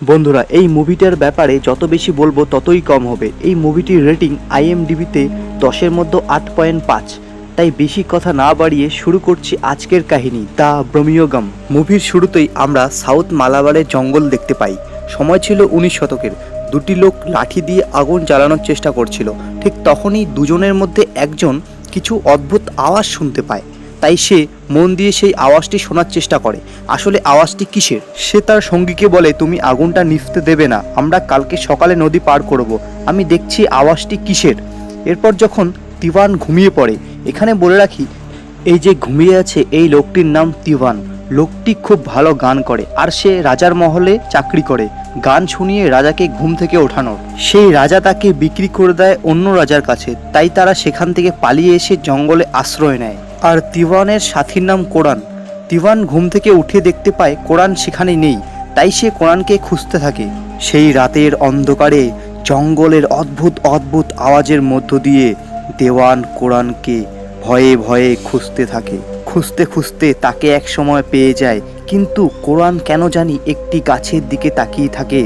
বন্ধুরা, এই মুভিটার ব্যাপারে যত বেশি বলবো ততই কম হবে। এই মুভিটির রেটিং IMDb-তে 10-এর মধ্যে 8.5। তাই বেশি কথা না বাড়িয়ে শুরু করছি আজকের কাহিনী, দ্য ব্রোমিওগাম। মুভির শুরুতেই আমরা সাউথ মালাবারের জঙ্গল দেখতে পাই। সময় ছিল 19 শতকের। দুটি লোক লাঠি দিয়ে আগুন জ্বালানোর চেষ্টা করছিল। ঠিক তখনই দুজনের মধ্যে একজন কিছু অদ্ভুত আওয়াজ শুনতে পায়। তাই সে মন দিয়ে সেই আওয়াজটি শোনার চেষ্টা করে। আসলে আওয়াজটি কিসের? সে তার সঙ্গীকে বলে, তুমি আগুনটা নিভতে দেবে না, আমরা কালকে সকালে নদী পার করব, আমি দেখছি আওয়াজটি কিসের। এরপর যখন তিওয়ান ঘুমিয়ে পড়ে, এখানে বলে রাখি, এই যে ঘুমিয়ে আছে এই লোকটির নাম তিওয়ান। লোকটি খুব ভালো গান করে আর সে রাজার মহলে চাকরি করে, গান শুনিয়ে রাজাকে ঘুম থেকে ওঠানোর। সেই রাজা তাকে বিক্রি করে দেয় অন্য রাজার কাছে, তাই তারা সেখান থেকে পালিয়ে এসে জঙ্গলে আশ্রয় নেয়। আর তিওয়ানের সাথীর নাম কোরান। তিওয়ান ঘুম থেকে উঠে দেখতে পায় কোরান সেখানে নেই, তাই সে কোরানকে খুঁজতে থাকে। সেই রাতের অন্ধকারে জঙ্গলের অদ্ভুত অদ্ভুত আওয়াজের মধ্য দিয়ে দেওয়ান কোরানকে ভয়ে ভয়ে খুঁজতে থাকে। খুঁজতে খুঁজতে তাকে এক সময় পেয়ে যায়, কিন্তু কোরান কেন জানি একটি গাছের দিকে তাকিয়ে থাকে।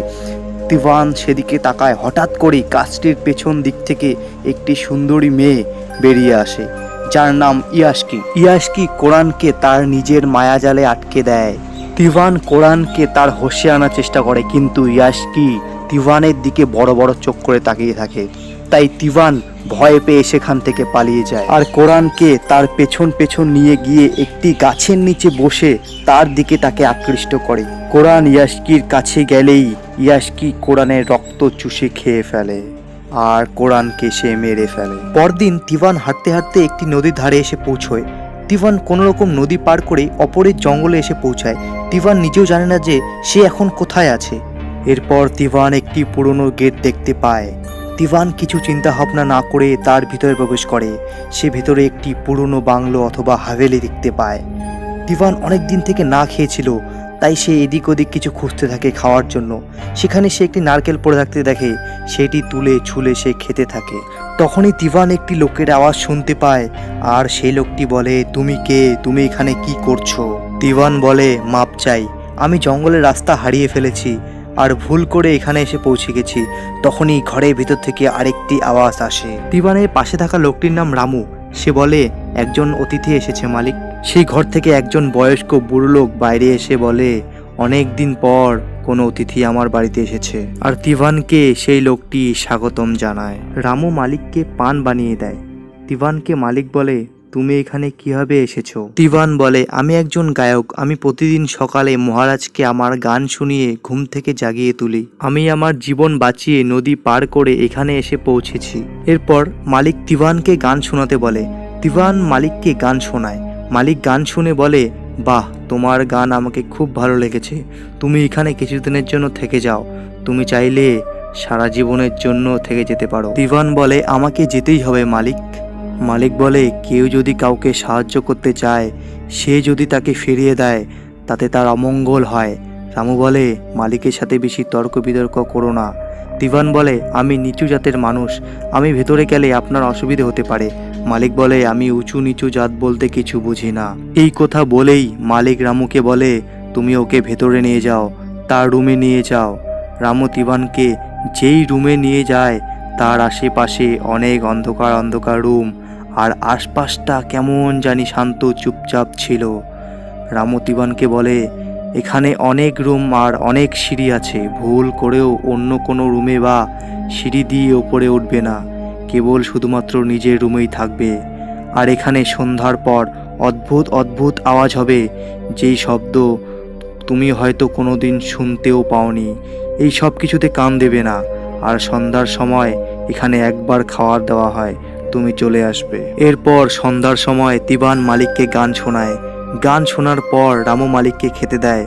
তিওয়ান সেদিকে তাকায়। হঠাৎ করেই গাছটির পেছন দিক থেকে একটি সুন্দরী মেয়ে বেরিয়ে আসে, যার নাম ইয়াশকি। ইয়াশকি কোরানকে তার নিজের মায়াজালে আটকে দেয়। তিওয়ান কোরানকে তার হোশে আনার চেষ্টা করে, কিন্তু ইয়াশকি তিওয়ানের দিকে বড় বড় চোখ করে তাকিয়ে থাকে। তাই তিওয়ান ভয় পেয়ে সেখান থেকে পালিয়ে যায়। আর কোরানকে তার পেছন পেছন নিয়ে গিয়ে একটি গাছের নিচে বসে তার দিকে তাকে আকৃষ্ট করে। কোরান ইয়াশকির কাছে গেলেই ইয়াশকি কোরানের রক্ত চুষে খেয়ে ফেলে আর কোরানকে সে মেরে ফেলে। পরদিন তিওয়ান হাঁটতে হাঁটতে একটি নদীর ধারে এসে পৌঁছয়। তিওয়ান কোনো রকম নদী পার করে অপরের জঙ্গলে এসে পৌঁছায়। তিওয়ান নিজেও জানে না যে সে এখন কোথায় আছে। এরপর তিওয়ান একটি পুরনো গেট দেখতে পায়। তিওয়ান কিছু চিন্তা ভাবনা না করে তার ভিতরে প্রবেশ করে। সে ভেতরে একটি পুরনো বাংলো অথবা হাভেলি দেখতে পায়। তিওয়ান অনেক দিন থেকে না খেয়েছিল, তাই সে এদিক ওদিক কিছু খুঁজতে থাকে খাওয়ার জন্য। সেখানে সে একটি নারকেল পড়ে থাকতে দেখে, সেটি তুলে ছুলে সে খেতে থাকে। তখনই তিওয়ান একটি লোকের আওয়াজ শুনতে পায়, আর সেই লোকটি বলে, তুমি কে? তুমি এখানে কি করছো? তিওয়ান বলে, মাপ চাই, আমি জঙ্গলের রাস্তা হারিয়ে ফেলেছি আর ভুল করে এখানে এসে পৌঁছে গেছি। তখনই ঘরের ভিতর থেকে আরেকটি আওয়াজ আসে। তিওয়ানের পাশে থাকা লোকটির নাম রামু। সে বলে, একজন অতিথি এসেছে মালিক। সেই ঘর থেকে একজন বয়স্ক বুড়ো লোক বাইরে এসে বলে, অনেক দিন পর কোনো অতিথি আমার বাড়িতে এসেছে। আর তিওয়ানকে সেই লোকটি স্বাগতম জানায়। রামু মালিককে পান বানিয়ে দেয়। তিওয়ানকে মালিক বলে, তুমি এখানে কিভাবে এসেছো? তিওয়ান বলে, আমি একজন গায়ক, আমি প্রতিদিন সকালে মহারাজকে আমার গান শুনিয়ে ঘুম থেকে জাগিয়ে তুলি। আমি আমার জীবন বাঁচিয়ে নদী পার করে এখানে এসে পৌঁছেছি। এরপর মালিক তিওয়ানকে গান শোনাতে বলে। তিওয়ান মালিককে গান শোনায়। মালিক গান শুনে বলে, বাহ, তোমার গান আমাকে খুব ভালো লেগেছে, তুমি এখানে কিছুদিনের জন্য থেকে যাও, তুমি চাইলে সারা জীবনের জন্য থেকে যেতে পারো। তিওয়ান বলে, আমাকে যেতেই হবে মালিক। মালিক বলে, কেউ যদি কাউকে সাহায্য করতে চায়, সে যদি তাকে ফিরিয়ে দেয়, তাতে তার অমঙ্গল হয়। রামু বলে, মালিকের সাথে বেশি তর্ক বিতর্ক করো না। তিওয়ান বলে, আমি নিচু জাতের মানুষ, আমি ভেতরে গেলে আপনার অসুবিধে হতে পারে। মালিক বলে, আমি উঁচু নিচু জাত বলতে কিছু বুঝি না। এই কথা বলেই মালিক রামুকে বলে, তুমি ওকে ভেতরে নিয়ে যাও, তার রুমে নিয়ে যাও। রামু তিওয়ানকে যেই রুমে নিয়ে যায়, তার আশেপাশে অনেক অন্ধকার অন্ধকার রুম, আর আশপাশটা কেমন জানি শান্ত চুপচাপ ছিল। রামু তিওয়ানকে বলে, এখানে অনেক রুম আর অনেক সিঁড়ি আছে, ভুল করেও অন্য কোনো রুমে বা সিঁড়ি দিয়ে ওপরে উঠবে না, কেবল শুধুমাত্র নিজের রুমেই থাকবে। আর এখানে সন্ধ্যার পর অদ্ভুত অদ্ভুত আওয়াজ হবে, যেই শব্দ তুমি হয়তো কোনো দিন শুনতেও পাওনি। এই সব কিছুতে কান দেবে না। আর সন্ধ্যার সময় এখানে একবার খাওয়ার দেওয়া হয়, তুমি চলে আসবে। এরপর সন্ধ্যার সময় তিওয়ান মালিককে গান শোনায়। গান শোনার পর রামু মালিককে খেতে দেয়।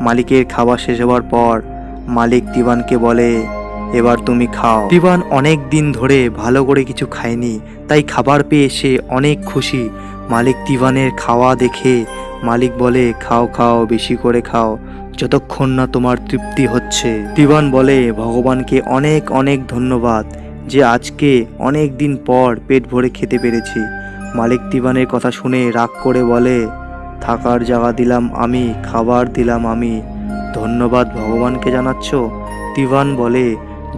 মালিকের খাবার শেষ হওয়ার পর মালিক তিওয়ানকে বলে, এবার তুমি খাও। তিওয়ান অনেক দিন ধরে ভালো করে কিছু খায়নি, তাই খাবার পেয়ে সে অনেক খুশি। মালিক তিওয়ানের খাওয়া দেখে মালিক বলে, খাও খাও, বেশি করে খাও, যতক্ষণ না তোমার তৃপ্তি হচ্ছে। তিওয়ান বলে, ভগবানকে অনেক অনেক ধন্যবাদ যে আজকে অনেক দিন পর পেট ভরে খেতে পেরেছি। মালিক তিওয়ানের কথা শুনে রাগ করে বলে, থাকার জায়গা দিলাম আমি, খাবার দিলাম আমি, ধন্যবাদ ভগবানকে জানাচ্ছ? তিভান বলে,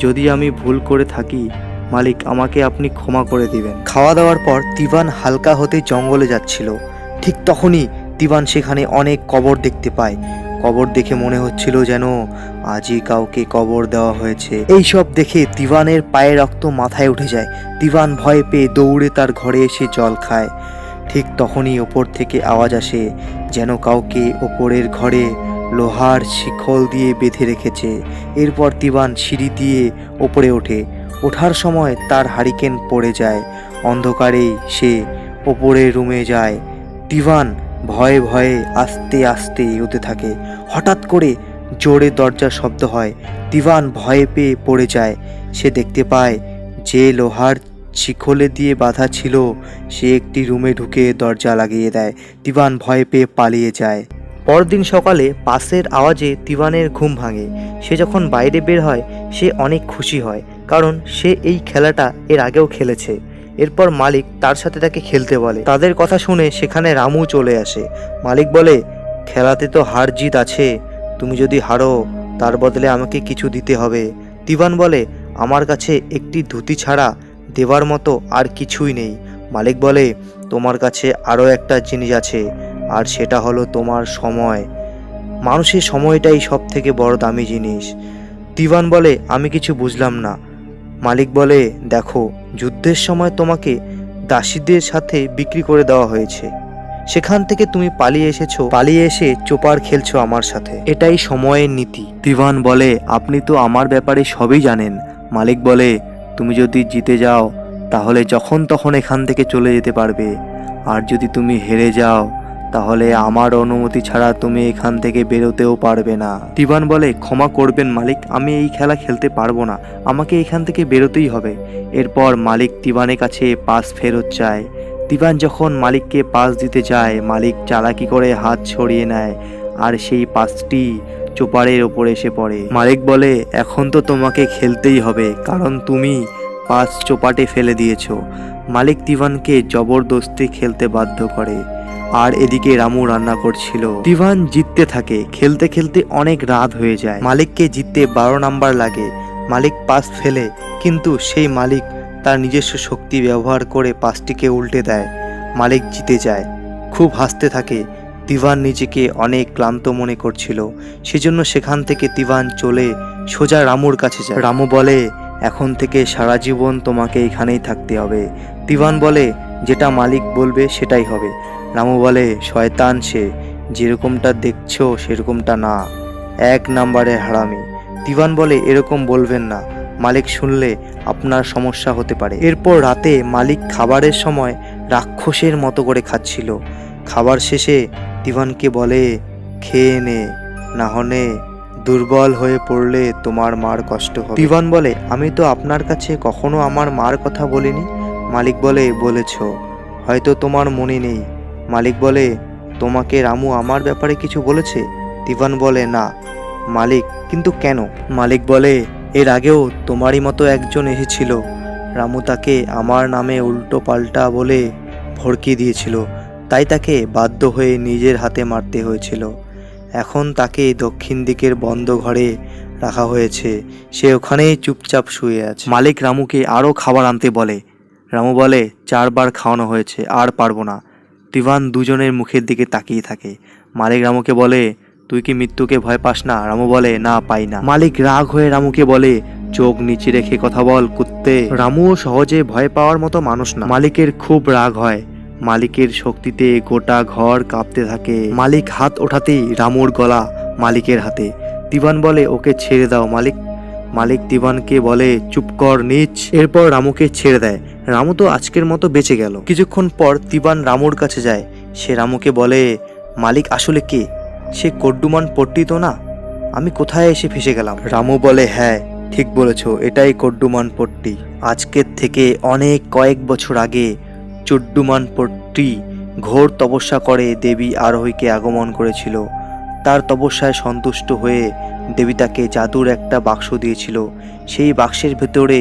যদি আমি ভুল করে থাকি মালিক, আমাকে আপনি ক্ষমা করে দিবেন। খাওয়া দাওয়ার পর তিভান হালকা হতে জঙ্গলে যাচ্ছিল। ঠিক তখনই তিভান সেখানে অনেক কবর দেখতে পায়। কবর দেখে মনে হচ্ছিল যেন আজই কাউকে কবর দেওয়া হয়েছে। এই সব দেখে তিভানের পায়ে রক্ত মাথায় উঠে যায়। তিভান ভয় পেয়ে দৌড়ে তার ঘরে এসে জল খায়। ঠিক তখনই ওপর থেকে আওয়াজ আসে যেন কাউকে ওপরের ঘরে লোহার শিকল দিয়ে বেঁধে রেখেছে। এরপর তিভান সিঁড়ি দিয়ে ওপরে ওঠে। ওঠার সময় তার হারিকেন পড়ে যায়। অন্ধকারেই সে ওপরের রুমে যায়। তিভান ভয়ে ভয়ে আস্তে আস্তে এগোতে থাকে। হঠাৎ করে জোরে দরজার শব্দ হয়। তিভান ভয়ে পেয়ে পড়ে যায়। সে দেখতে পায় যে লোহার শিকলে দিয়ে বাঁধা ছিল সে একটি রুমে ঢুকে দরজা লাগিয়ে দেয়। তিভান ভয় পেয়ে পালিয়ে যায়। পরদিন সকালে পাশের আওয়াজে তিভানের ঘুম ভাঙে। সে যখন বাইরে বের হয় সে অনেক খুশি হয়, কারণ সে এই খেলাটা এর আগেও খেলেছে। এরপর মালিক তার সাথে তাকে খেলতে বলে। তাদের কথা শুনে সেখানে রামু চলে আসে। মালিক বলে, খেলাতে তো হার জিত আছে, তুমি যদি হারো তার বদলে আমাকে কিছু দিতে হবে। তিভান বলে, আমার কাছে একটি ধুতি ছাড়া দেওয়ার মতো আর কিছুই নেই। মালিক বলে, তোমার কাছে আরও একটা জিনিস আছে, আর সেটা হলো তোমার সময়। মানুষের সময়টাই সব থেকে বড় দামি জিনিস। তিভান বলে, আমি কিছু বুঝলাম না। মালিক বলে, দেখো, যুদ্ধের সময় তোমাকে দাসীদের সাথে বিক্রি করে দেওয়া হয়েছে। সেখান থেকে তুমি পালিয়ে এসেছো, পালিয়ে এসে চোপার খেলছো আমার সাথে। এটাই সময়ের নীতি। তিভান বলে, আপনি তো আমার ব্যাপারে সবই জানেন। মালিক বলে, তুমি যদি জিতে যাও তাহলে যখন তখন এখান থেকে চলে যেতে পারবে, আর যদি তুমি হেরে যাও তাহলে আমার অনুমতি ছাড়া তুমি এখান থেকে বেরোতেও পারবে না। তিভান বলে, ক্ষমা করবেন মালিক, আমি এই খেলা খেলতে পারবো না, আমাকে এখান থেকে বেরোতেই হবে। এরপর মালিক তিভানের কাছে পাস ফেরত চায়। তিভান যখন মালিককে পাস দিতে যায়, মালিক চালাকি করে হাত ছড়িয়ে নেয় আর সেই পাসটি চোপারের ওপর এসে পড়ে। মালিক বলে, এখন তো তোমাকে খেলতেই হবে, কারণ তুমি পাস চোপাটে ফেলে দিয়েছো। মালিক তিভানকে জবরদস্তি খেলতে বাধ্য করে। আর এদিকে রামু রান্না করছিল। তিভান জিততে থাকে। খেলতে খেলতে অনেক রাত হয়ে যায়। মালিককে জিততে 12 নাম্বার লাগে। মালিক পাস ফেলে, কিন্তু সেই মালিক তার নিজস্ব শক্তি ব্যবহার করে পাসটিকে উল্টে দেয়। মালিক জিতে যায়। খুব হাসতে থাকে। তিভান নিজেকে অনেক ক্লান্ত মনে করছিল, সেজন্য সেখান থেকে তিভান চলে সোজা রামুর কাছে যায়। রামু বলে, এখন থেকে সারা জীবন তোমাকে এখানেই থাকতে হবে। তিভান বলে, যেটা মালিক বলবে সেটাই হবে। রামু বলে, শয়তান সে, যেরকমটা দেখছো সেরকমটা না, 1 নাম্বারের হারামি। তিভান বলে, এরকম বলবেন না, মালিক শুনলে আপনার সমস্যা হতে পারে। এরপর রাতে মালিক খাবারের সময় রাক্ষসের মতো করে খাচ্ছিল। খাবার শেষে তিভানকে বলে, খেয়ে নে, না হলে দুর্বল হয়ে পড়লে তোমার মার কষ্ট হবে। তিভান বলে, আমি তো আপনার কাছে কখনো আমার মার কথা বলিনি। মালিক বলে, বলেছ, হয়তো তোমার মনে নেই। মালিক বলে, তোমাকে রামু আমার ব্যাপারে কিছু বলেছে? তিভান বলে, না। মালিক, কিন্তু কেন? মালিক বলে, এর আগেও তোমারই মতো একজন এসেছিল। রামু তাকে আমার নামে উল্টো পাল্টা বলে ভড়কিয়ে দিয়েছিল, তাই তাকে বাধ্য হয়ে নিজের হাতে মারতে হয়েছিল। এখন তাকে দক্ষিণ দিকের বন্ধ ঘরে রাখা হয়েছে, সে ওখানেই চুপচাপ শুয়ে আছে। মালিক রামুকে আরও খাবার আনতে বলে। রামু বলে, 4 বার খাওয়ানো হয়েছে, আর পারবো না। তিভান দুজনের মুখের দিকে তাকিয়ে থাকে। মালিক রামুকে বলে, তুই কি মৃত্যুকে ভয় পাস না? রামু বলে, না, পাই না। মালিক রাগ হয়ে রামুকে বলে, চোখ নিচে রেখে কথা বল, কুত্তে। রামু সহজে ভয় পাওয়ার মতো মানুষ না। মালিকের খুব রাগ হয়। মালিকের শক্তিতে গোটা ঘর কাঁপতে থাকে। মালিক হাত ওঠাতেই রামুর গলা মালিকের হাতে। তিভান বলে, ওকে ছেড়ে দাও মালিক। মালিক তিভানকে বলে, চুপ কর নীচ। এরপর রামুকে ছেড়ে দেয়। রামু তো আজকের মতো বেঁচে গেল। কিছুক্ষণ পর তিভান রামুর কাছে যায়। সে রামুকে বলে, মালিক আসলে কে? সে কড্ডুমান পট্টি তো না? আমি কোথায় এসে ফেসে গেলাম? রামু বলে, হ্যাঁ, ঠিক বলেছ, এটাই কড্ডুমান পট্টি। আজকের থেকে কয়েক বছর আগে চড্ডুমান পট্টি ঘোর তপস্যা করে দেবী আরোহীকে আগমন করেছিল। তার তপস্যায় সন্তুষ্ট হয়ে দেবী তাকে জাদুর একটা বাক্স দিয়েছিল। সেই বাক্সের ভেতরে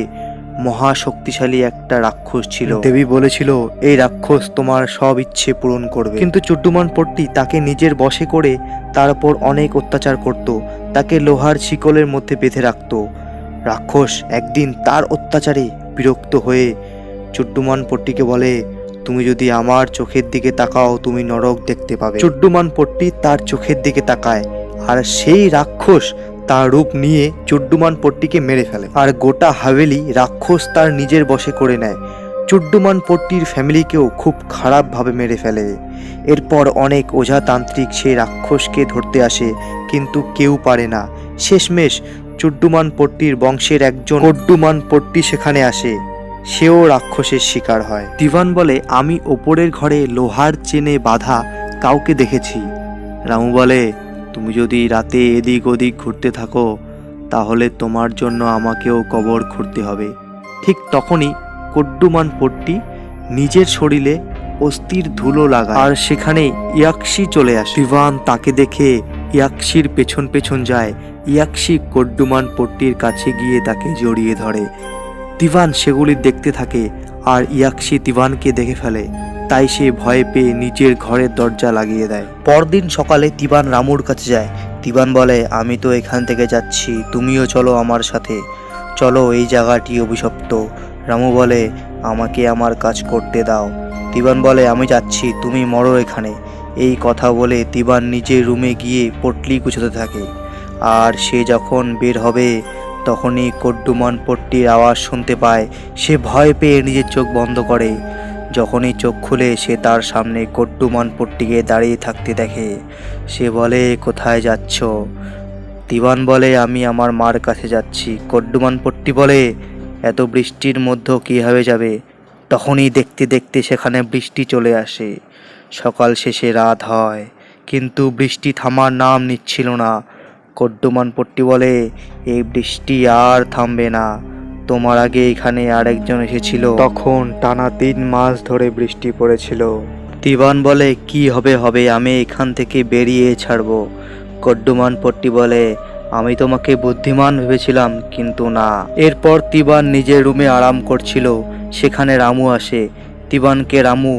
মহা শক্তিশালী একটা রাক্ষস ছিল। দেবী বলেছিল এই রাক্ষস তোমার সব ইচ্ছে পূরণ করবে, কিন্তু চুড্ডুমান পট্টি তাকে নিজের বশে করে তার উপর অনেক অত্যাচার করত, তাকে লোহার শিকলের মধ্যে বেঁধে রাখত। রাক্ষস একদিন তার অত্যাচারে বিরক্ত হয়ে চুড্ডুমান পট্টিকে বলে, তুমি যদি আমার চোখের দিকে তাকাও তুমি নরক দেখতে পাবে। চুড্ডুমান পট্টি তার চোখের দিকে তাকায় আর সেই রাক্ষস তার রূপ নিয়ে চুড্ডুমান পট্টিকে মেরে ফেলে, আর গোটা হাভেলি রাক্ষস তার নিজের বশে করে নেয়। চুড্ডুমান পট্টির ফ্যামিলিকেও খুব খারাপভাবে মেরে ফেলে। এরপর অনেক ওঝাতান্ত্রিক সেই রাক্ষসকে ধরতে আসে, কিন্তু কেউ পারে না। শেষমেশ চুড্ডুমান পট্টির বংশের একজন কড্ডুমান পট্টি সেখানে আসে, সেও রাক্ষসের শিকার হয়। দিবান বলে, আমি ওপরের ঘরে লোহার চেনে বাঁধা কাউকে দেখেছি। রামু বলে, তুমি যদি রাতে এদিক ওদিক ঘুরতে থাকো তাহলে তোমার জন্য আমাকেও কবর খুঁড়তে হবে। ঠিক তখনই কড্ডুমান পট্টি নিজের শরীরে অস্থির ধুলো লাগায়, আর সেখানে ইয়াকশি চলে আসে। দিবান তাকে দেখে ইয়াকশির পেছন পেছন যায়। ইয়াকশি কড্ডুমান পট্টির কাছে গিয়ে তাকে জড়িয়ে ধরে। দিবান সেগুলি দেখতে থাকে, আর ইয়াকশি দিবানকে দেখে ফেলে, তাই সে ভয় পেয়ে নিজের ঘরের দরজা লাগিয়ে দেয়। পরদিন সকালে দিবান রামুর কাছে যায়। দিবান বলে, আমি তো এখান থেকে যাচ্ছি, তুমিও চলো আমার সাথে, চলো, এই জায়গাটি অভিশপ্ত। রামু বলে, আমাকে আমার কাজ করতে দাও। দিবান বলে, আমি যাচ্ছি, তুমি মরো এখানে। এই কথা বলে দিবান নিজের রুমে গিয়ে পটলি গুছোতে থাকে। আর সে যখন বের হবে তখনই কড্ডুমান পট্টির আওয়াজ শুনতে পায়। সে ভয় পেয়ে নিজের চোখ বন্ধ করে। যখনই চোখ খুলে সে তার সামনে কড্ডুমান পট্টিকে দাঁড়িয়ে থাকতে দেখে। সে বলে, কোথায় যাচ্ছ? দিবান বলে, আমি আমার মার কাছে যাচ্ছি। কড্ডুমান পট্টি বলে, এত বৃষ্টির মধ্যে কীভাবে যাবে? তখনই দেখতে দেখতে সেখানে বৃষ্টি চলে আসে। সকাল শেষে রাত হয়, কিন্তু বৃষ্টি থামার নাম নিচ্ছিল না। কড্ডুমান পট্টি বলে, এই বৃষ্টি আর থামবে না। তোমার আগে এখানে আরেকজন এসেছিল, তখন টানা 3 মাস ধরে বৃষ্টি পড়েছিল। দিবান বলে, কি হবে হবে, আমি এখান থেকে বেরিয়ে ছাড়বো। কড্ডুমান পট্টি বলে, আমি তোমাকে বুদ্ধিমান ভেবেছিলাম, কিন্তু না। এরপর দিবান নিজের রুমে আরাম করছিল। সেখানে রামু আসে। দিবানকে রামু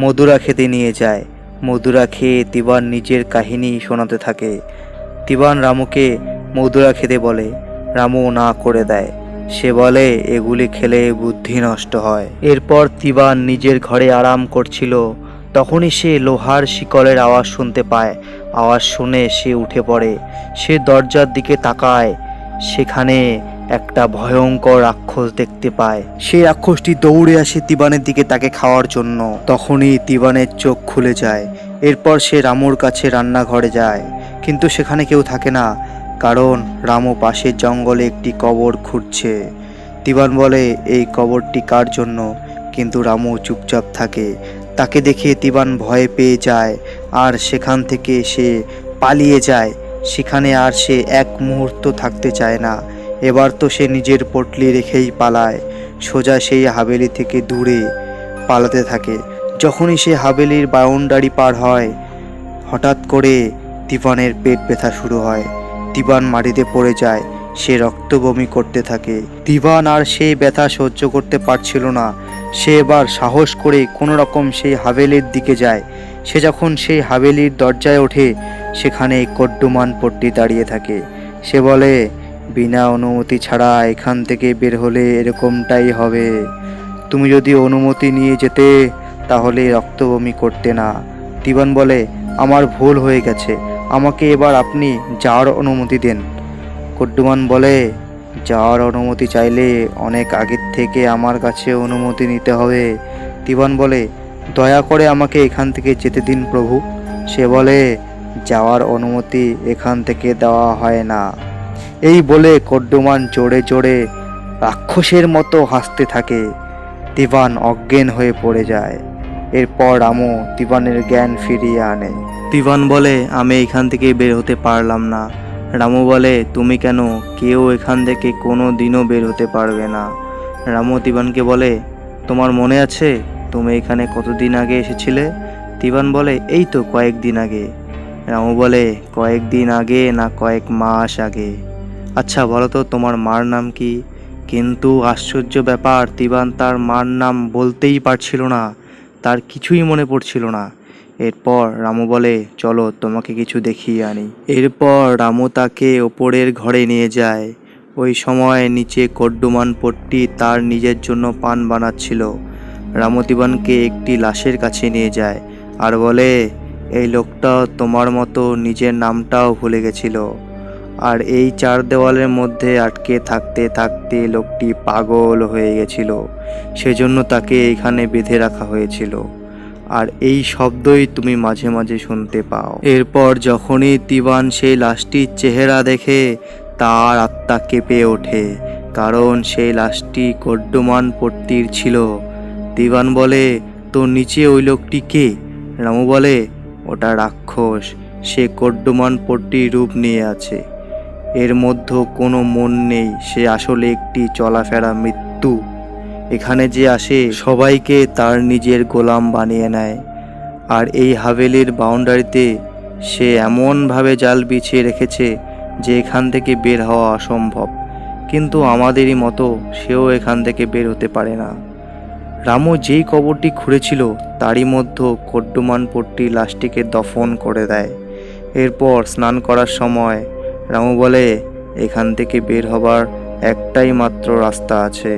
মধুরা খেতে নিয়ে যায়। মধুরা খেয়ে দিবান নিজের কাহিনী শোনাতে থাকে। দিবান রামুকে মধুরা খেতে বলে, রামু না করে দেয়। সে বলে, এগুলি খেলে বুদ্ধি নষ্ট হয়। এরপর দিবান নিজের ঘরে আরাম করছিল, তখনই সে লোহার শিকলের আওয়াজ শুনতে পায়। আওয়াজ শুনে সে উঠে পড়ে। সে দরজার দিকে তাকায়, সেখানে একটা ভয়ঙ্কর রাক্ষস দেখতে পায়। সেই রাক্ষসটি দৌড়ে আসে দিবানের দিকে তাকে খাওয়ার জন্য। তখনই দিবানের চোখ খুলে যায়। এরপর সে রামুর কাছে রান্নাঘরে যায়, কিন্তু সেখানে কেউ থাকে না, কারণ রামু পাশের জঙ্গলে একটি কবর খুঁড়ছে। দিবান বলে, এই কবরটি কার জন্য? কিন্তু রামু চুপচাপ থাকে। তাকে দেখে দিবান ভয় পেয়ে যায়, আর সেখান থেকে সে পালিয়ে যায়। সেখানে আর সে এক মুহূর্ত থাকতে চায় না। এবার তো সে নিজের পটলি রেখেই পালায়, সোজা সেই হাভেলি থেকে দূরে পালাতে থাকে। যখনই সে হাভেলির বাউন্ডারি পার হয়, হঠাৎ করে দিবানের পেট ব্যথা শুরু হয়। দিবান মাটিতে পড়ে যায়। সে রক্ত বমি করতে থাকে। দিবান আর সেই ব্যথা সহ্য করতে পারছিল না। সে এবার সাহস করে কোনো রকম সেই হাভেলির দিকে যায়। সে যখন সেই হাভেলির দরজায় ওঠে, সেখানে কড্ডুমান পট্টি দাঁড়িয়ে থাকে। সে বলে, বিনা অনুমতি ছাড়া এখান থেকে বের হলে এরকমটাই হবে। তুমি যদি অনুমতি নিয়ে যেতে তাহলে রক্ত বমি করতে না। দিবান বলে, আমার ভুল হয়ে গেছে, আমাকে এবার আপনি যাওয়ার অনুমতি দেন। কড্ডুমান বলে, যাওয়ার অনুমতি চাইলে অনেক আগের থেকে আমার কাছে অনুমতি নিতে হবে। দিবান বলে, দয়া করে আমাকে এখান থেকে যেতে দিন প্রভু। সে বলে, যাওয়ার অনুমতি এখান থেকে দেওয়া হয় না। এই বলে কড্ডুমান জোরে জোরে রাক্ষসের মতো হাসতে থাকে। দিবান অজ্ঞান হয়ে পড়ে যায়। এরপর রামু দিবানের জ্ঞান ফিরিয়ে আনে। দিবান বলে, আমি এখান থেকে বের হতে পারলাম না। রামু বলে, তুমি কেন? কেউ এখান থেকে কোনো দিনও বের হতে পারবে না। রামু দিবানকে বলে, তোমার মনে আছে তুমি এখানে কতদিন আগে এসেছিলে? দিবান বলে, এই তো কয়েকদিন আগে। রামু বলে, কয়েকদিন আগে না কয়েক মাস আগে? আচ্ছা বলো তো, তোমার মার নাম কি? কিন্তু আশ্চর্য ব্যাপার, তিবান তার মার নাম বলতেই পারছিল না, তার কিছুই মনে পড়ছিল না। এরপর রামু বলে, চলো তোমাকে কিছু দেখিয়ে আনি। এরপর রামু তাকে ওপরের ঘরে নিয়ে যায়। ওই সময় নিচে কড্ডুমান পট্টি তার নিজের জন্য পান বানাচ্ছিল। রামু তিবানকে একটি লাশের কাছে নিয়ে যায় আর বলে, এই লোকটা তোমার মতো নিজের নামটাও ভুলে গেছিল। আর এই চার দেওয়ালের মধ্যে আটকে থাকতে থাকতে লোকটি পাগল হয়ে গেছিল, সেজন্য তাকে এখানে বেঁধে রাখা হয়েছিল। আর এই শব্দই তুমি মাঝে মাঝে শুনতে পাও। এরপর যখনই তিবান সেই লাশটির চেহারা দেখে, তার আত্মা কেঁপে ওঠে, কারণ সেই লাশটি কড্ডুমান পট্টির ছিল। তিবান বলে, তো নিচে ওই লোকটি কে? রামু বলে, ওটা রাক্ষস, সে কড্ডুমান পট্টির রূপ নিয়ে আছে। এর মধ্যে কোনো মন নেই, সে আসলে একটি চলাফেরা মৃত্যু। এখানে যে আসে সবাইকে তার নিজের গোলাম বানিয়ে নেয়। আর এই হাভেলির বাউন্ডারিতে সে এমনভাবে জাল বিছিয়ে রেখেছে যে এখান থেকে বের হওয়া অসম্ভব। কিন্তু আমাদেরই মতো সেও এখান থেকে বের হতে পারে না। রামু যেই কবরটি খুঁড়েছিল তারই মধ্যে কড্ডুমান পট্টির লাশটিকে দফন করে দেয়। এরপর স্নান করার সময় রামু বলে, এখান থেকে বের হবার একটাই মাত্র রাস্তা আছে।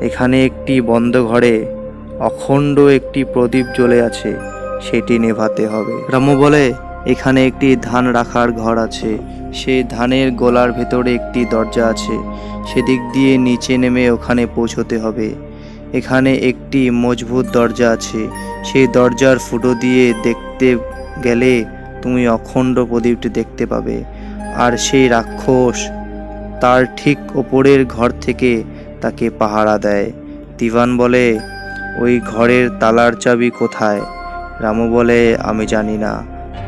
এখানে একটি বন্ধ ঘরে অখণ্ড একটি প্রদীপ জ্বলে আছে, সেটি নেভাতে হবে। রামু বলে, এখানে একটি ধান রাখার ঘর আছে, সেই ধানের গোলার ভেতরে একটি দরজা আছে, সেদিক দিয়ে নিচে নেমে ওখানে পৌঁছতে হবে। এখানে একটি মজবুত দরজা আছে, সেই দরজার ফুটো দিয়ে দেখতে গেলে তুমি অখণ্ড প্রদীপটি দেখতে পাবে। আর সেই রাক্ষস তার ঠিক ওপরের ঘর থেকে তাকে পাহারা দেয়। তিবান বলে, ওই ঘরের তালার চাবি কোথায়? রামু বলে, আমি জানি না।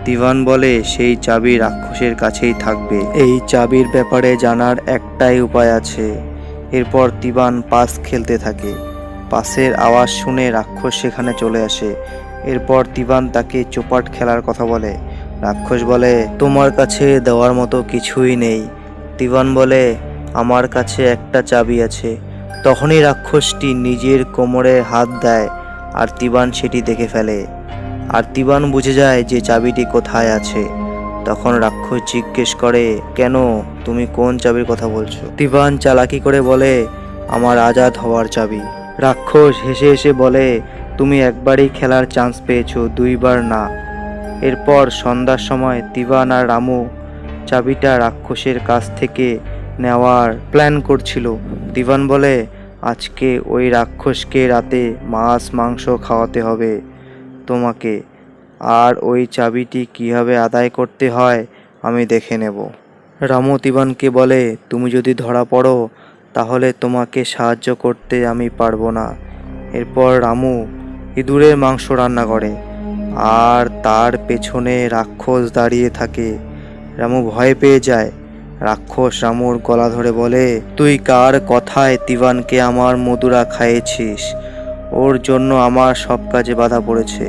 তিবান বলে, সেই চাবি রাক্ষসের কাছেই থাকবে। এই চাবির ব্যাপারে জানার একটাই উপায় আছে। এরপর তিবান পাস খেলতে থাকে। পাসের আওয়াজ শুনে রাক্ষস সেখানে চলে আসে। এরপর তিবান তাকে চোপাট খেলার কথা বলে। রাক্ষস বলে, তোমার কাছে দেওয়ার মতো কিছুই নেই। তিবান বলে, আমার কাছে একটা চাবি আছে। তখনই রাক্ষসটি নিজের কোমরে হাত দেয় আর তিবান সেটি দেখে ফেলে। আর তিবান বুঝে যায় যে চাবিটি কোথায় আছে। তখন রাক্ষস জিজ্ঞেস করে, কেন, তুমি কোন চাবির কথা বলছো? তিবান চালাকি করে বলে, আমার আজাদ হওয়ার চাবি। রাক্ষস হেসে হেসে বলে, তুমি একবারই খেলার চান্স পেয়েছো, দুইবার না। এরপর সন্ধ্যার সময় তিবান আর রামু চাবিটা রাক্ষসের কাছ থেকে নেওয়ার প্ল্যান করছিল। তিবান বলে, আজকে ওই রাক্ষসকে রাতে মাছ মাংস খাওয়াতে হবে তোমাকে, আর ওই চাবিটি কিভাবে আদায় করতে হয় আমি দেখে নেব। রামু তিবানকে বলে, তুমি যদি ধরা পড়ো তাহলে তোমাকে সাহায্য করতে আমি পারবো না। এরপর রামু ইঁদুরের মাংস রান্না করে আর তার পেছনে রাক্ষস দাঁড়িয়ে থাকে। রামু ভয় পেয়ে যায়। রাক্ষস রামুর গলা ধরে বলে, তুই কার কথায় তিবানকে আমার মধুরা খাইয়েছিস? ওর জন্য আমার সব কাজে বাধা পড়েছে,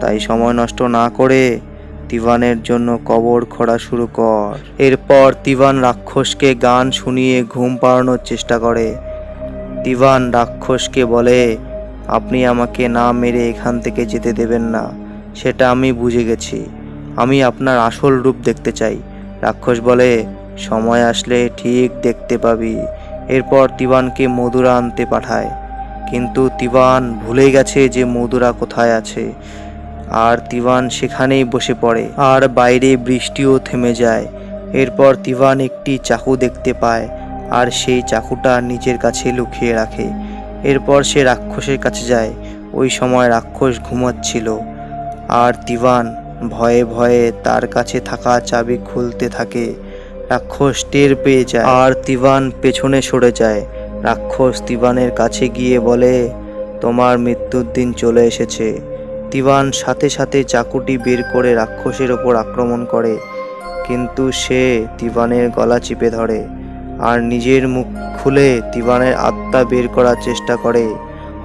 তাই সময় নষ্ট না করে তিবানের জন্য কবর খোঁড়া শুরু কর। এরপর তিবান রাক্ষসকে গান শুনিয়ে ঘুম পাড়ানোর চেষ্টা করে। তিবান রাক্ষসকে বলে, আপনি আমাকে না মেরে এখান থেকে যেতে দেবেন না, সেটা আমি বুঝে গেছি। আমি আপনার আসল রূপ দেখতে চাই। রাক্ষস বলে, সময় আসলে ঠিক দেখতে পাবি। এরপর তিবানকে মধুরা আনতে পাঠায়, কিন্তু তিবান ভুলে গেছে যে মধুরা কোথায় আছে। আর তিবান সেখানেই বসে পড়ে আর বাইরে বৃষ্টিও থেমে যায়। এরপর তিবান একটি চাকু দেখতে পায় আর সেই চাকুটা নিজের কাছে লুকিয়ে রাখে। এরপর সে রাক্ষসের কাছে যায়। ওই সময় রাক্ষস ঘুমাচ্ছিল আর তিবান ভয়ে ভয়ে তার কাছে থাকা চাবি খুলতে থাকে। রাক্ষস টের পেয়ে যায় আর তিবান পেছনে সরে যায়। রাক্ষস তিবানের কাছে গিয়ে বলে, তোমার মৃত্যুর দিন চলে এসেছে। তিবান সাথে সাথে চাকুটি বের করে রাক্ষসের ওপর আক্রমণ করে, কিন্তু সে তিবানের গলা চিপে ধরে আর নিজের মুখ খুলে তিবানের আত্মা বের করার চেষ্টা করে।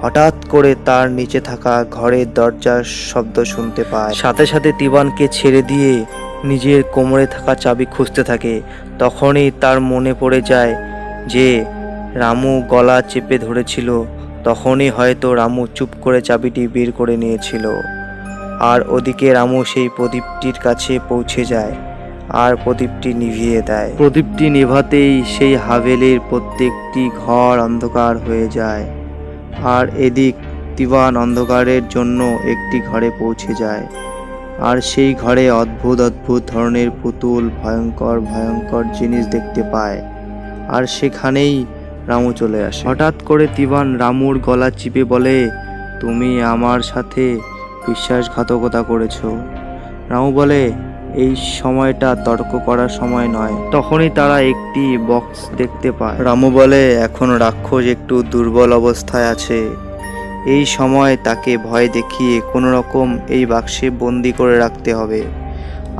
হঠাৎ করে তার নিচে থাকা ঘরের দরজার শব্দ শুনতে পায়। সাথে সাথে তিবানকে ছেড়ে দিয়ে নিজের কোমরে থাকা চাবি খুঁজতে থাকে। তখনই তার মনে পড়ে যায় যে রামু গলা চেপে ধরেছিল, তখনই হয়তো রামু চুপ করে চাবিটি বের করে নিয়েছিল। আর ওদিকে রামু সেই প্রদীপটির কাছে পৌঁছে যায় আর প্রদীপটি নিভিয়ে দেয়। প্রদীপটি নেভাতেই সেই হাভেলির প্রত্যেকটি ঘর অন্ধকার হয়ে যায়। আর এদিক তিওয়ান অন্ধকারের জন্য একটি ঘরে পৌঁছে যায়। আর সেই ঘরে অদ্ভুত অদ্ভুত ধরনের পুতুল, ভয়ঙ্কর ভয়ঙ্কর জিনিস দেখতে পায়। আর সেখানেই রামু চলে আসে। হঠাৎ করে তিওয়ান রামুর গলা চিপে বলে, তুমি আমার সাথে বিশ্বাসঘাতকতা করেছো। রামু বলে, এই সময়টা তর্ক করার সময় নয়। তখনই তারা একটি বক্স দেখতে পায়। রামু বলে, এখন রাক্ষস একটু দুর্বল অবস্থায় আছে। এই সময় তাকে ভয় দেখিয়ে কোনো রকম এই বাক্সে বন্দি করে রাখতে হবে।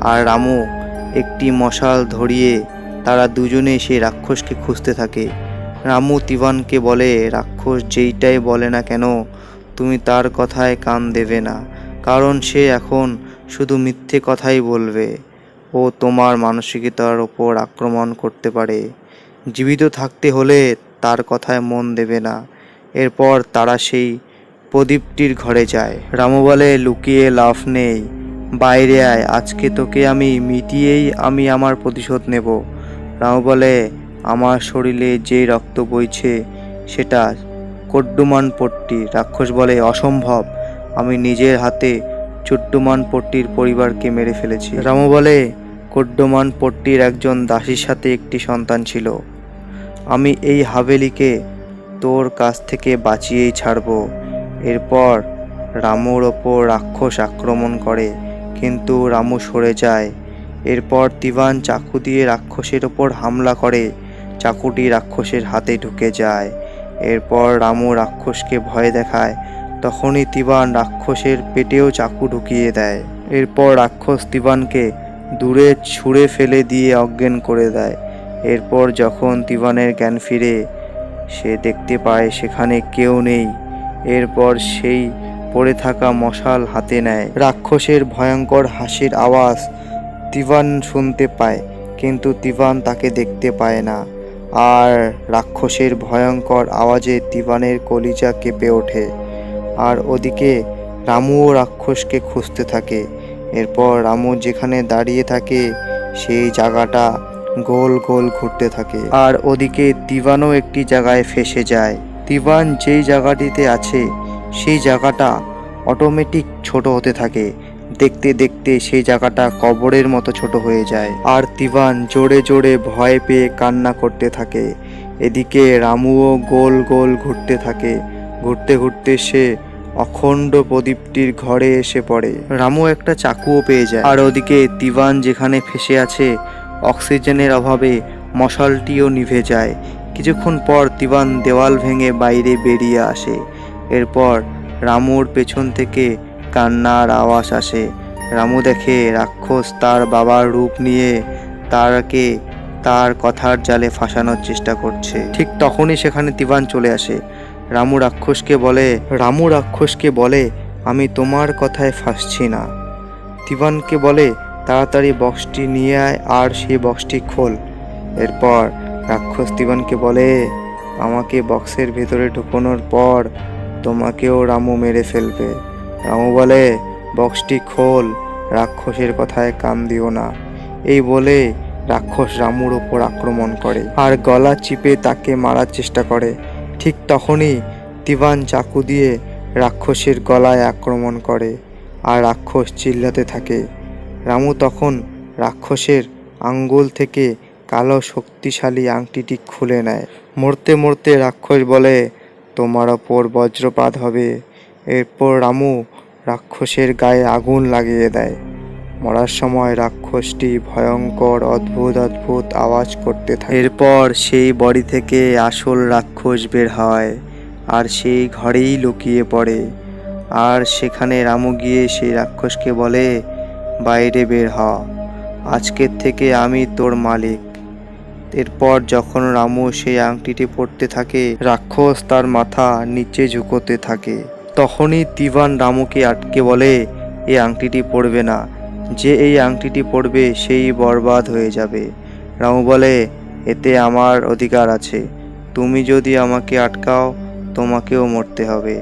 আর রামু একটি মশাল ধরিয়ে তারা দুজনে সেই রাক্ষসকে খুঁজতে থাকে। রামু তিওয়ানকে বলে, রাক্ষস যেইটাই বলে না কেন তুমি তার কথায় কান দেবে না, কারণ সে এখন শুধু মিথ্যে কথাই বলবে। ও তোমার মানসিকতার ওপর আক্রমণ করতে পারে। জীবিত থাকতে হলে তার কথায় মন দেবে না। এরপর তারা সেই প্রদীপটির ঘরে যায়। রামু বলে, লুকিয়ে লাভ নেই, বাইরে আয়, আজকে তোকে আমি মিটিয়েই আমি আমার প্রতিশোধ নেব। রামু বলে, আমার শরীরে যে রক্ত বইছে সেটা কড্ডুমান পট্টি। রাক্ষস বলে, অসম্ভব, আমি নিজের হাতে চুড্ডুমান পট্টির পরিবারকে মেরে ফেলেছি। রামু বলে, কড্ডুমান পট্টির একজন দাসীর সাথে একটি সন্তান ছিল। আমি এই হাভেলিকে তোর কাছ থেকে বাঁচিয়েই ছাড়ব। এরপর রামুর ওপর রাক্ষস আক্রমণ করে, কিন্তু রামু সরে যায়। এরপর তিওয়ান চাকু দিয়ে রাক্ষসের ওপর হামলা করে, চাকুটি রাক্ষসের হাতে ঢুকে যায়। এরপর রামু রাক্ষসকে ভয় দেখায়, তখনই তিওয়ান রাক্ষসের পেটেও চাকু ঢুকিয়ে দেয়। এরপর রাক্ষস তিওয়ানকে দূরে ছুঁড়ে ফেলে দিয়ে অজ্ঞান করে দেয়। এরপর যখন তিওয়ানের জ্ঞান ফিরে, সে দেখতে পায় সেখানে কেউ নেই। এরপর সেই পড়ে থাকা মশাল হাতে নেয়। রাক্ষসের ভয়ঙ্কর হাসির আওয়াজ তিওয়ান শুনতে পায়, কিন্তু তিওয়ান তাকে দেখতে পায় না। আর রাক্ষসের ভয়ঙ্কর আওয়াজে তিওয়ানের কলিজা কেঁপে ওঠে। আর ওদিকে রামুও রাক্ষসকে খুঁজতে থাকে। এরপর রামু যেখানে দাঁড়িয়ে থাকে সেই জায়গাটা গোল গোল ঘুরতে থাকে। আর ওদিকে তিওয়ানও একটি জায়গায় ফেসে যায়। তিওয়ান যেই জায়গাটিতে আছে সেই জায়গাটা অটোমেটিক ছোট হতে থাকে। দেখতে দেখতে সেই জায়গাটা কবরের মতো ছোট হয়ে যায়। আর তিওয়ান জোরে জোরে ভয় পেয়ে কান্না করতে থাকে। এদিকে রামুও গোল গোল ঘুরতে থাকে। ঘুরতে ঘুরতে সে অখণ্ড প্রদীপটির ঘরে এসে পড়ে। রামু একটা চাকুও পেয়ে যায়। আর ওদিকে তিওয়ান যেখানে ফেসে আছে, অক্সিজেনের অভাবে মশালটিও নিভে যায়। কিছুক্ষণ পর তিওয়ান দেওয়াল ভেঙে বাইরে বেরিয়ে আসে। এরপর রামুর পেছন থেকে কান্নার আওয়াজ আসে। রামু দেখে রাক্ষস তার বাবার রূপ নিয়ে তারকে তার কথার জালে ফাঁসানোর চেষ্টা করছে। ঠিক তখনই সেখানে তিওয়ান চলে আসে। রামু রাক্ষসকে বলে, আমি তোমার কথায় ফাঁসছি না। তিওয়ানকে বলে, তাড়াতাড়ি বক্সটি নিয়ে আয় আর সেই বক্সটি খোল। এরপর রাক্ষস তিওয়ানকে বলে, আমাকে বক্সের ভেতরে ঢুকানোর পর তোমাকেও রামু মেরে ফেলবে। রামু বলে, বক্সটি খোল, রাক্ষসের কথায় কান দিও না। এই বলে রাক্ষস রামুর ওপর আক্রমণ করে আর গলা চিপে তাকে মারার চেষ্টা করে। ঠিক তখনই তিওয়ান চাকু দিয়ে রাক্ষসের গলায় আক্রমণ করে আর রাক্ষস চিল্লাতে থাকে। রামু তখন রাক্ষসের আঙ্গুল থেকে কালো শক্তিশালী আংটিটি খুলে নেয়। মরতে মরতে রাক্ষস বলে, তোমার ওপর বজ্রপাত হবে। এরপর রামু রাক্ষসের গায়ে আগুন লাগিয়ে দেয়। মরার সময় রাক্ষসটি ভয়ঙ্কর অদ্ভুত অদ্ভুত আওয়াজ করতে থাকে। এরপর সেই বডি থেকে আসল রাক্ষস বের হয় আর সেই ঘরেই লুকিয়ে পড়ে। আর সেখানে রামু গিয়ে সেই রাক্ষসকে বলে, বাইরে বের হ, আজকের থেকে আমি তোর মালিক। এরপর যখন রামু সেই আংটিটি পরতে থাকে, রাক্ষস তার মাথা নিচে ঝুঁকোতে থাকে। তখনই তিওয়ান রামুকে আটকে বলে, এই আংটিটি পরবে না, যে এই আংটিটি পরবে সেই বরবাদ হয়ে যাবে। রামু বলে, এতে আমার অধিকার আছে, তুমি যদি আমাকে আটকাও তোমাকেও মরতে হবে।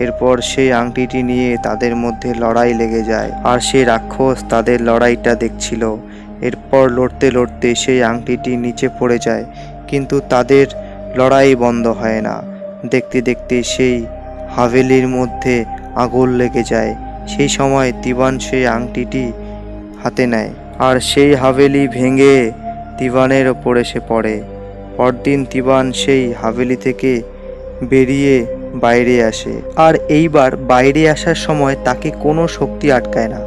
এরপর সেই আংটিটি নিয়ে তাদের মধ্যে লড়াই লেগে যায়, আর সেই রাক্ষস তাদের লড়াইটা দেখছিল। এরপর লড়তে লড়তে সেই আংটিটি নিচে পড়ে যায়, কিন্তু তাদের লড়াই বন্ধ হয় না। দেখতে দেখতে সেই হাভেলির মধ্যে আগুন লেগে যায়। সেই সময় তিবান সেই আংটিটি হাতে নেয়, আর সেই হাভেলি ভেঙে তিবানের ওপর এসে পড়ে। পরদিন তিবান সেই হাভেলি থেকে বেরিয়ে বাইরে আসে, আর এইবার বাইরে আসার সময় তাকে কোনো শক্তি আটকায় না।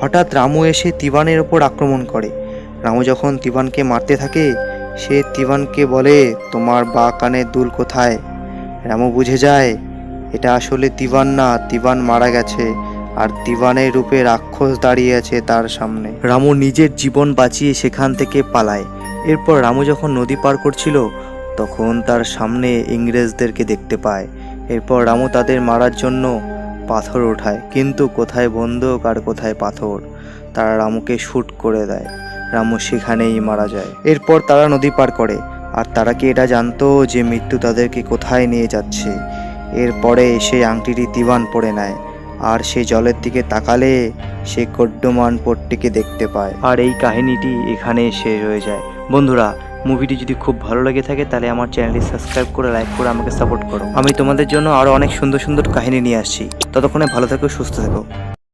হঠাৎ রামু এসে তিবানের ওপর আক্রমণ করে। রামু যখন তিবানকে মারতে থাকে, সে তিবানকে বলে, তোমার বা কানের দুল কোথায়? রামু বুঝে যায় এটা আসলে তিবান না, তিবান মারা গেছে, আর তিবানের রূপে রাক্ষস দাঁড়িয়ে আছে তার সামনে। রামু নিজের জীবন বাঁচিয়ে সেখান থেকে পালায়। এরপর রামু যখন নদী পার করছিল, তখন তার সামনে ইংরেজদেরকে দেখতে পায়। এরপর রামু তাদের মারার জন্য পাথর ওঠায়, কিন্তু কোথায় বন্দুক আর কোথায় পাথর। তারা রামুকে শ্যুট করে দেয়। রামু সেখানেই মারা যায়। এরপর তারা নদী পার করে, আর তারা কি এটা জানতো যে মৃত্যু তাদেরকে কোথায় নিয়ে যাচ্ছে? এরপরে সেই আংটিটি তিবান পড়ে নেয়, আর সে জলের দিকে তাকালে সে কড্ডমান পট্টিকে দেখতে পায়। আর এই কাহিনীটি এখানে শেষ হয়ে যায়। বন্ধুরা, মুভিটি যদি খুব ভালো লেগে থাকে তাহলে আমার চ্যানেলটি সাবস্ক্রাইব করে লাইক করে আমাকে সাপোর্ট করো। আমি তোমাদের জন্য আরও অনেক সুন্দর সুন্দর কাহিনী নিয়ে আসছি। ততক্ষণে ভালো থেকো, সুস্থ থেকো।